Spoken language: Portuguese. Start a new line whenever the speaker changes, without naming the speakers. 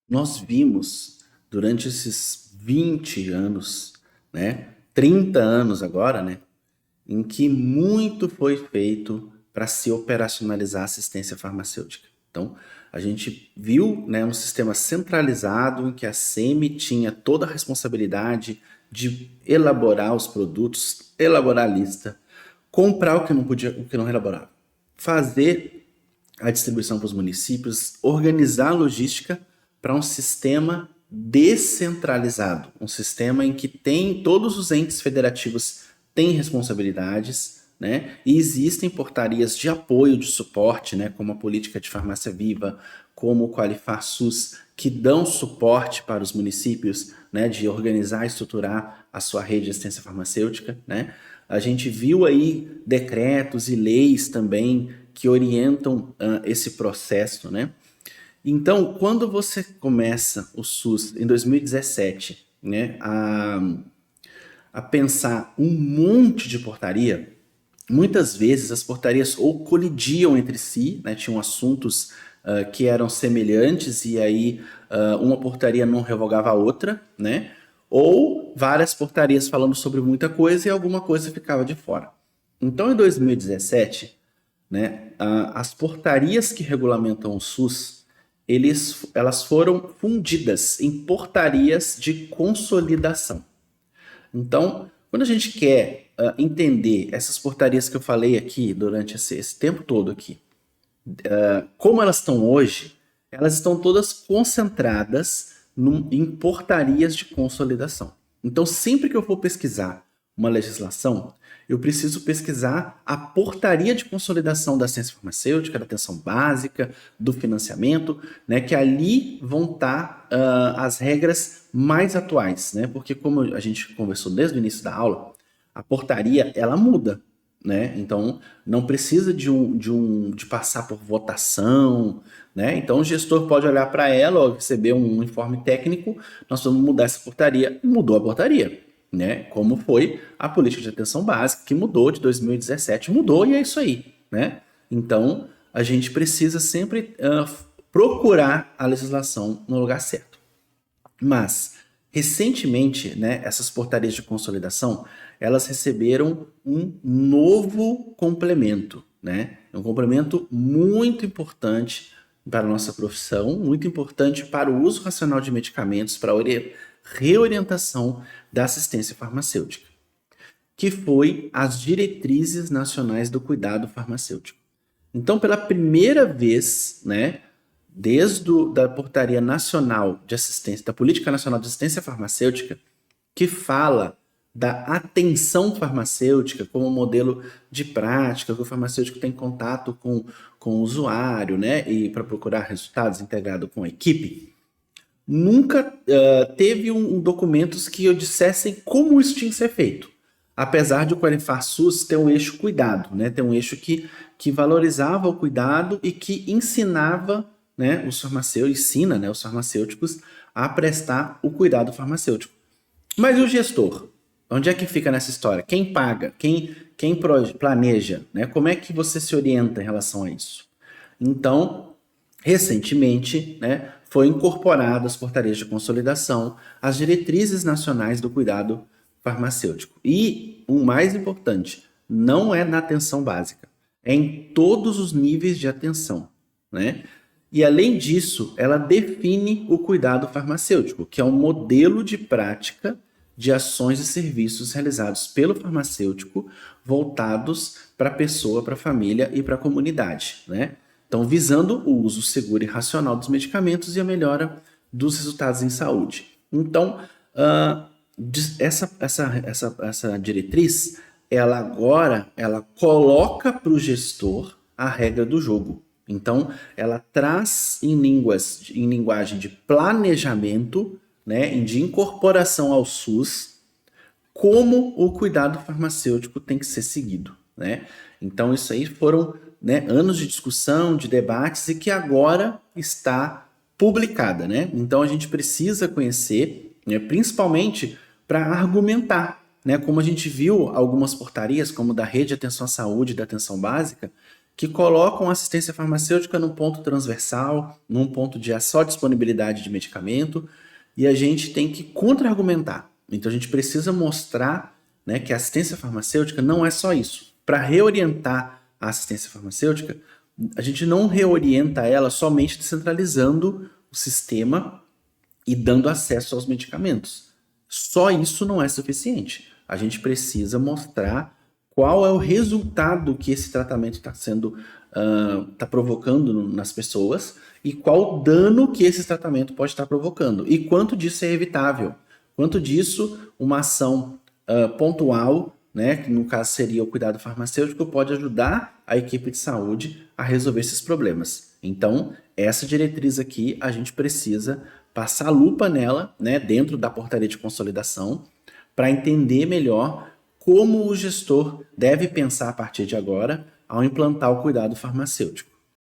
nós vimos durante esses 20 anos, né, 30 anos agora, né, em que muito foi feito para se operacionalizar a assistência farmacêutica. Então, a gente viu, né, um sistema centralizado em que a SEMI tinha toda a responsabilidade de elaborar os produtos, elaborar a lista, comprar o que não podia, o que não elaborava, fazer a distribuição para os municípios, organizar a logística para um sistema descentralizado, um sistema em que tem todos os entes federativos têm responsabilidades, né? E existem portarias de apoio, de suporte, né? Como a política de farmácia viva, como o Qualifar SUS, que dão suporte para os municípios, né? De organizar e estruturar a sua rede de assistência farmacêutica, né? A gente viu aí decretos e leis também que orientam esse processo, né? Então, quando você começa o SUS em 2017, né, a pensar um monte de portaria, muitas vezes as portarias ou colidiam entre si, né, tinham assuntos que eram semelhantes e aí uma portaria não revogava a outra, né? Ou várias portarias falando sobre muita coisa e alguma coisa ficava de fora. Então, em 2017, né, as portarias que regulamentam o SUS, elas foram fundidas em portarias de consolidação. Então, quando a gente quer entender essas portarias que eu falei aqui durante esse tempo todo aqui, como elas estão hoje, elas estão todas concentradas em portarias de consolidação. Então, sempre que eu for pesquisar uma legislação, eu preciso pesquisar a portaria de consolidação da ciência farmacêutica, da atenção básica, do financiamento, né, que ali vão estar as regras mais atuais, né? Porque como a gente conversou desde o início da aula, a portaria ela muda, né? Então não precisa de passar por votação, né? Então o gestor pode olhar para ela, ou receber um informe técnico, nós vamos mudar essa portaria, mudou a portaria, né? Como foi a política de atenção básica que mudou de 2017, mudou e é isso aí, né? Então a gente precisa sempre procurar a legislação no lugar certo. Mas, recentemente, né, essas portarias de consolidação, elas receberam um novo complemento, né? Um complemento muito importante para a nossa profissão, muito importante para o uso racional de medicamentos, para a reorientação da assistência farmacêutica, que foi as Diretrizes Nacionais do Cuidado Farmacêutico. Então, pela primeira vez, né, da Portaria Nacional de Assistência, da Política Nacional de Assistência Farmacêutica, que fala da atenção farmacêutica como modelo de prática, que o farmacêutico tem contato com o usuário, né, e para procurar resultados integrado com a equipe, nunca teve documentos que eu dissessem como isso tinha que ser feito. Apesar de o Qualifar SUS ter um eixo cuidado, né? Ter um eixo que valorizava o cuidado e que ensinava, né, os farmacêuticos, ensina, né, os farmacêuticos a prestar o cuidado farmacêutico. Mas e o gestor? Onde é que fica nessa história? Quem paga? Quem planeja? Né? Como é que você se orienta em relação a isso? Então, recentemente, né, foi incorporado às portarias de consolidação as diretrizes nacionais do cuidado farmacêutico. E o mais importante, não é na atenção básica, é em todos os níveis de atenção, né? E além disso, ela define o cuidado farmacêutico, que é um modelo de prática de ações e serviços realizados pelo farmacêutico voltados para a pessoa, para a família e para a comunidade, né? Então, visando o uso seguro e racional dos medicamentos e a melhora dos resultados em saúde. Então, essa diretriz, ela agora ela coloca para o gestor a regra do jogo. Então, ela traz em linguagem de planejamento, né, de incorporação ao SUS, como o cuidado farmacêutico tem que ser seguido, né? Então, isso aí foram, né, anos de discussão, de debates e que agora está publicada, né? Então, a gente precisa conhecer, né, principalmente para argumentar, né? Como a gente viu algumas portarias, como da Rede de Atenção à Saúde e da Atenção Básica, que colocam a assistência farmacêutica num ponto transversal, num ponto de só disponibilidade de medicamento, e a gente tem que contra-argumentar. Então a gente precisa mostrar, né, que a assistência farmacêutica não é só isso. Para reorientar a assistência farmacêutica, a gente não reorienta ela somente descentralizando o sistema e dando acesso aos medicamentos. Só isso não é suficiente. A gente precisa mostrar qual é o resultado que esse tratamento está provocando nas pessoas e qual o dano que esse tratamento pode estar provocando e quanto disso é evitável, quanto disso uma ação pontual, né, que no caso seria o cuidado farmacêutico, pode ajudar a equipe de saúde a resolver esses problemas. Então, essa diretriz aqui, a gente precisa passar a lupa nela, né, dentro da portaria de consolidação, para entender melhor como o gestor deve pensar a partir de agora ao implantar o cuidado farmacêutico.